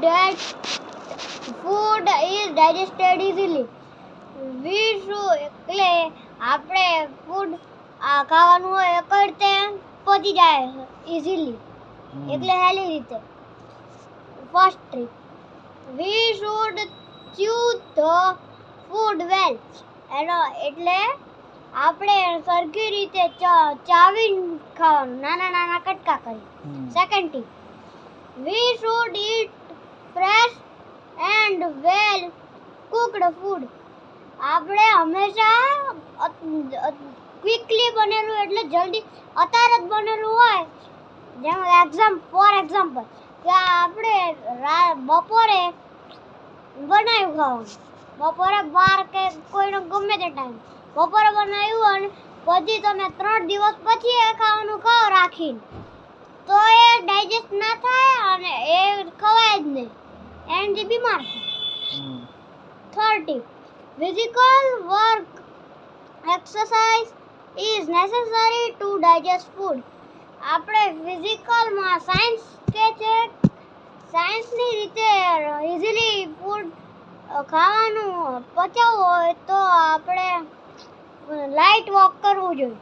that food is digested easily. એટલે આપણે food ખાવાનું હોય એ કરતે પચી જાય ઇઝીલી, એટલે હેલી રીતે. First trick, we should chew the food well. એટલે આપણે સરખી રીતે ચાવીને ખાવાનું, નાના નાના કટકા કરી. Second tip, we should eat fresh and well cooked food. આપણે હંમેશા ક્વિકલી બનેલું એટલે જલ્દી અત્યારે જ બનેલું હોય, જેમ ફોર એક્ઝામ્પલ કે આપણે બપોરે બનાવ્યું ખાવાનું, બપોરે 12 કે કોઈનો ગમે તે ટાઈમ બપોરે બનાવ્યું અને પછી તમે 3 દિવસ પછી એ ખાવાનું ખાઓ રાખીને, તો એ ડાયજેસ્ટ ના થાય અને એ ખવાય જ નહીં, એનાથી બીમાર થાય. Third tip, physical work exercise is necessary to digest food. આપણે ફિઝિકલમાં સાયન્સ કે છે, સાયન્સની રીતે ઇઝીલી ફૂડ ખાવાનું પચાવવું હોય તો આપણે લાઇટ વોક કરવું જોઈએ.